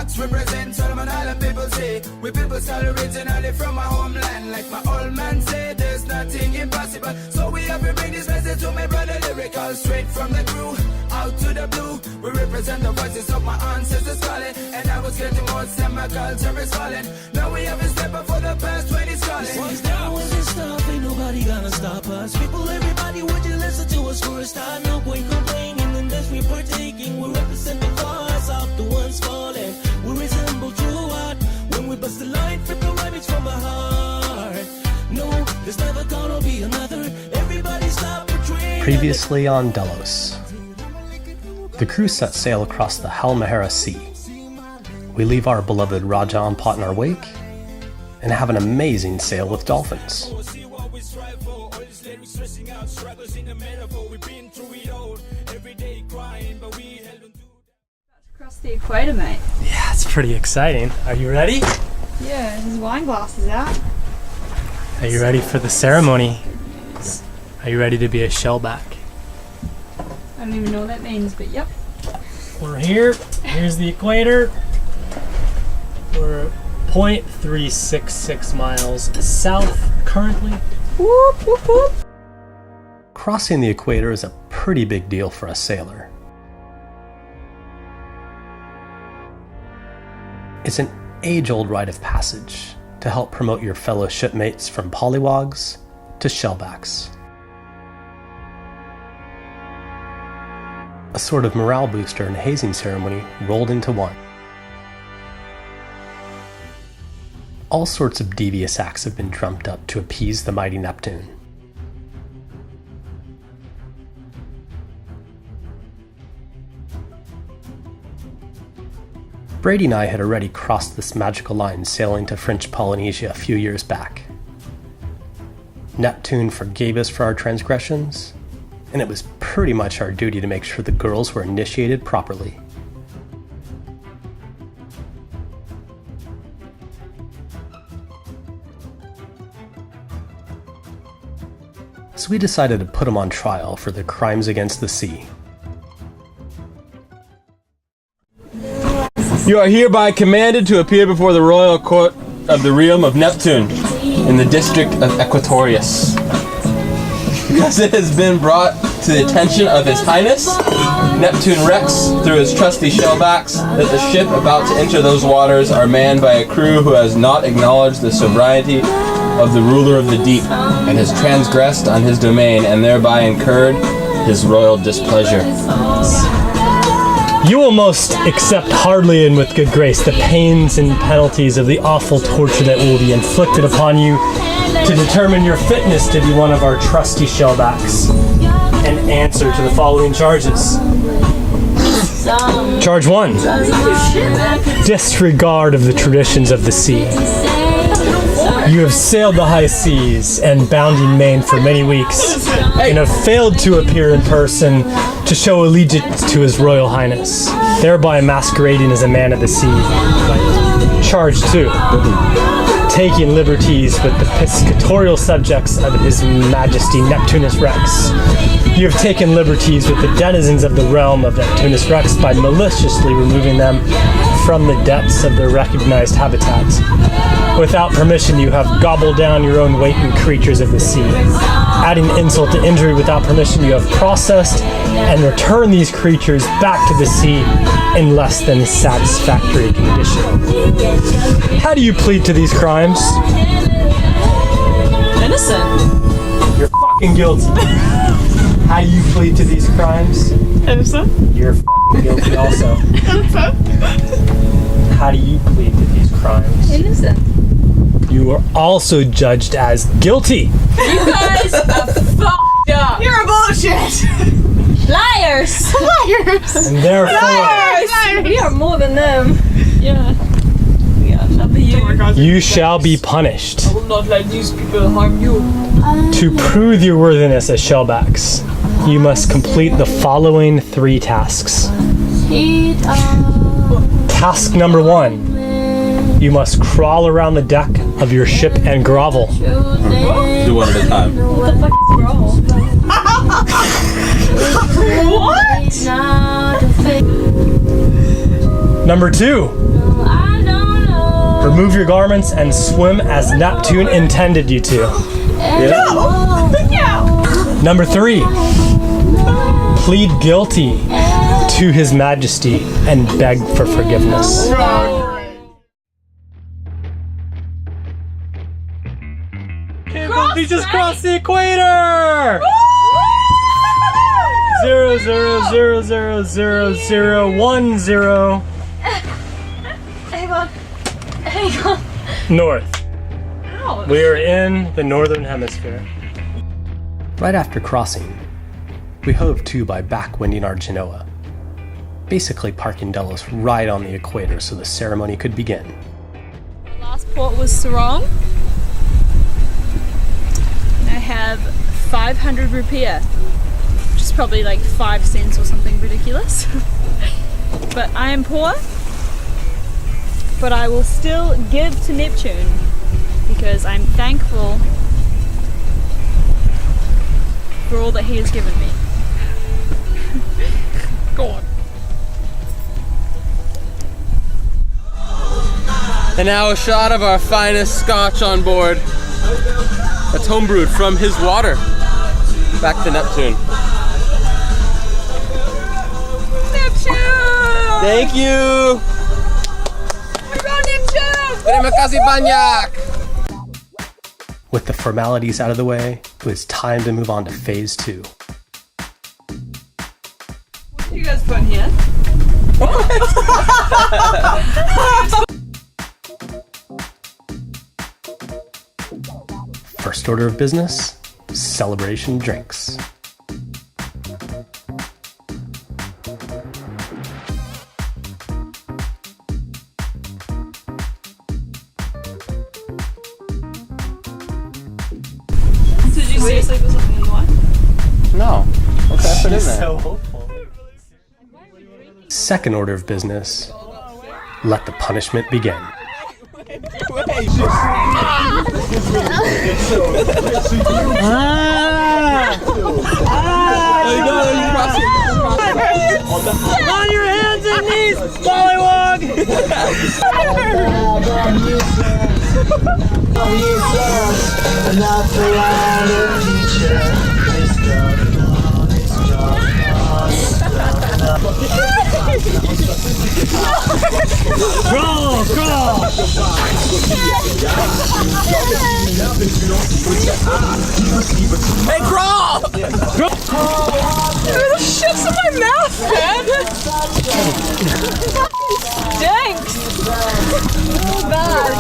box represents Solomon Island people say. We people style originally from my homeland. Like my old man said, there's nothing impossible. So we have to bring this message to my brother lyrical. Straight from the crew, out to the blue. We represent the voices of my ancestors calling. And I was getting more my culture is falling. Now we have a step up for the past 20 calling. Now when this stuff, ain't nobody gonna stop us. People, everybody, would you listen to us for a start? No point complaining unless we partaking. We represent the cause of the ones falling. We resemble true art. When we bust the line, flip the rabbits from our heart. No, there's never gonna be another. Everybody stop betraying. Previously on Delos. The crew set sail across the Halmahera Sea. We leave our beloved Raja Pot in our wake and have an amazing sail with dolphins. Across the equator, mate. Yeah, it's pretty exciting. Are you ready? Yeah, his wine glass is out. Are you ready for the ceremony? Are you ready to be a shellback? I don't even know what that means, but yep. We're here. Here's the equator. We're 0.366 miles south currently. Whoop, whoop, whoop. Crossing the equator is a pretty big deal for a sailor. It's an age-old rite of passage to help promote your fellow shipmates from polywogs to shellbacks. A sort of morale booster and hazing ceremony rolled into one. All sorts of devious acts have been trumped up to appease the mighty Neptune. Brady and I had already crossed this magical line sailing to French Polynesia a few years back. Neptune forgave us for our transgressions, and it was pretty much our duty to make sure the girls were initiated properly. So we decided to put them on trial for their crimes against the sea. You are hereby commanded to appear before the royal court of the realm of Neptune in the district of Equatorius. Because it has been brought to the attention of His Highness, Neptune Rex, through his trusty shellbacks, that the ship about to enter those waters are manned by a crew who has not acknowledged the sovereignty of the ruler of the deep, and has transgressed on his domain, and thereby incurred his royal displeasure. You will most accept heartily and with good grace the pains and penalties of the awful torture that will be inflicted upon you to determine your fitness to be one of our trusty shellbacks and answer to the following charges. Charge 1. Disregard of the traditions of the sea. You have sailed the high seas and bounding main for many weeks and have failed to appear in person to show allegiance to His Royal Highness, thereby masquerading as a man of the sea. Charge 2. Taking liberties with the piscatorial subjects of His Majesty Neptunus Rex. You have taken liberties with the denizens of the realm of Neptunus Rex by maliciously removing them from the depths of their recognized habitats. Without permission, you have gobbled down your own weight in creatures of the sea. Adding insult to injury, without permission, you have processed and returned these creatures back to the sea in less than satisfactory condition. How do you plead to these crimes? Innocent. You're fucking guilty. How do you plead to these crimes? Innocent. You're fucking guilty also. How do you plead to these crimes? Innocent. You are also judged as guilty. You guys are fucked up. You're bullshit. Liars! Liars. And therefore, Liars. We are more than them. Yeah. you shall be punished. I will not let these people harm you. To prove your worthiness as shellbacks, you must complete the following 3 tasks. Task number 1. You must crawl around the deck of your ship and grovel. Do one at a time. What the fuck is grovel? What? Number 2. Remove your garments and swim as Neptune intended you to. Number 3. Plead guilty to His Majesty and beg for forgiveness. He just crossed the equator! 0, 0, 0, 0, 0, 0, 1, 0. Hang on. North. We are in the northern hemisphere. Right after crossing, we hove to by backwinding our Genoa, basically parking Delos right on the equator so the ceremony could begin. Last port was Sarong. I have 500 rupiah, which is probably like 5 cents or something ridiculous. But I am poor, but I will still give to Neptune because I'm thankful for all that he has given me. Go on. And now a shot of our finest scotch on board. That's homebrewed from his water. Back to Neptune. Neptune! Thank you! Hurrah, Neptune! Terima kasih banyak! With the formalities out of the way, it was time to move on to phase 2. What do you guys put in here? First order of business, celebration drinks. Did you seriously put something in the wine? No. What can I put in there? So hopeful. Second order of business, let the punishment begin. On your hands and knees, Pollywog! Crawl, crawl! Hey, crawl! There's shit's in my mouth, man! Stinks! So bad.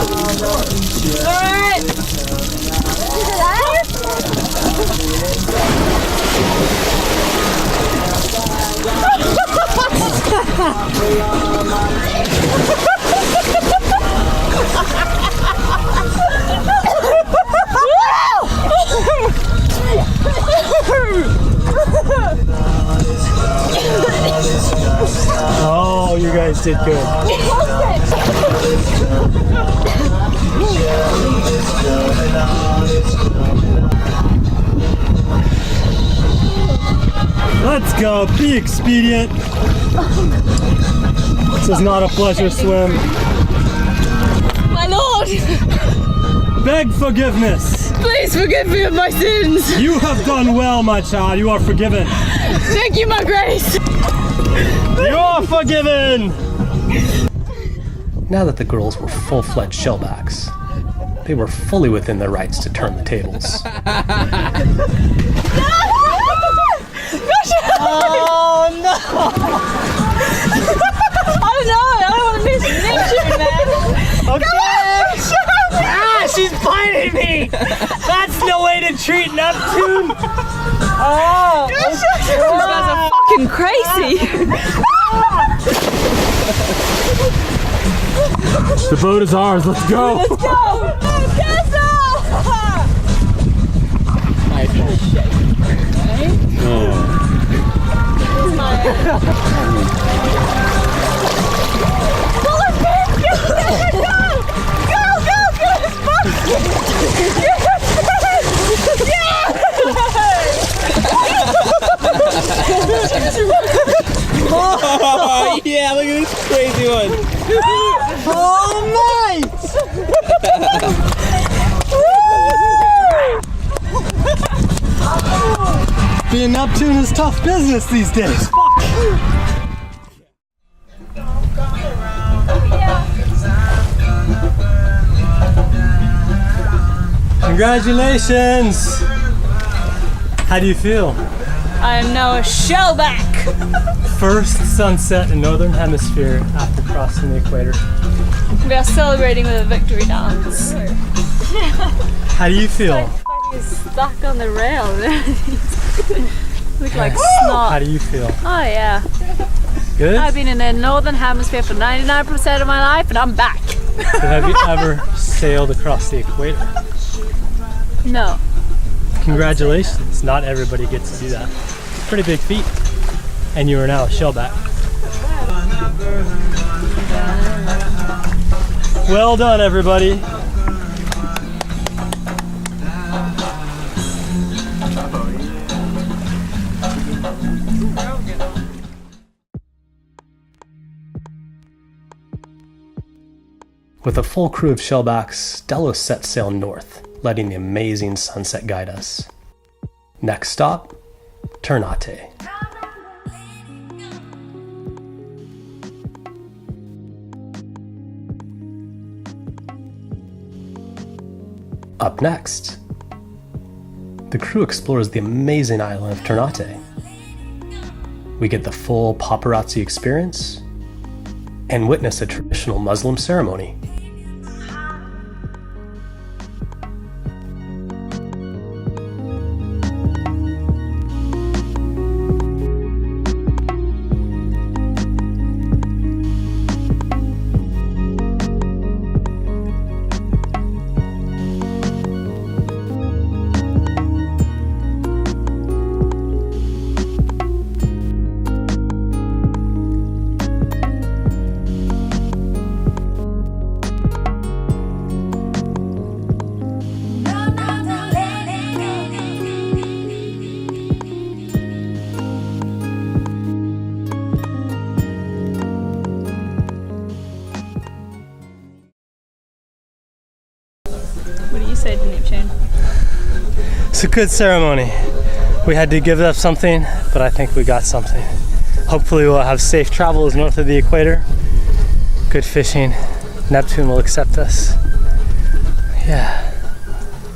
Alright! Oh, you guys did good. Let's go, be expedient. This is not a pleasure swim. My lord! Beg forgiveness. Please forgive me of my sins! You have done well, my child. You are forgiven. Thank you, my grace! You are forgiven. Now that the girls were full-fledged shellbacks, they were fully within their rights to turn the tables. Oh no! I don't know, I don't want to miss Neptune, man! Okay. Ah, she's biting me. That's no way to treat Neptune. Oh, You guys are fucking crazy! the boat is ours. Let's go. Let's go! Oh, yeah, look at this crazy one. Oh, nice. Being Neptune is tough business these days. Fuck. Congratulations! How do you feel? I am now a shellback. First sunset in Northern Hemisphere after crossing the equator. We are celebrating with a victory dance. How do you feel? He's stuck on the rail. Look like How snot. do you feel? Oh yeah. Good? I've been in the Northern Hemisphere for 99% of my life and I'm back. But have you ever sailed across the equator? No. Congratulations. Not everybody gets to do that. It's a pretty big feat. And you are now a shellback. Well done, everybody. With a full crew of shellbacks, Delos set sail north, letting the amazing sunset guide us. Next stop, Ternate. Up next, the crew explores the amazing island of Ternate. We get the full paparazzi experience and witness a traditional Muslim ceremony. What do you say to Neptune? It's a good ceremony. We had to give up something, but I think we got something. Hopefully we'll have safe travels north of the equator. Good fishing. Neptune will accept us. Yeah.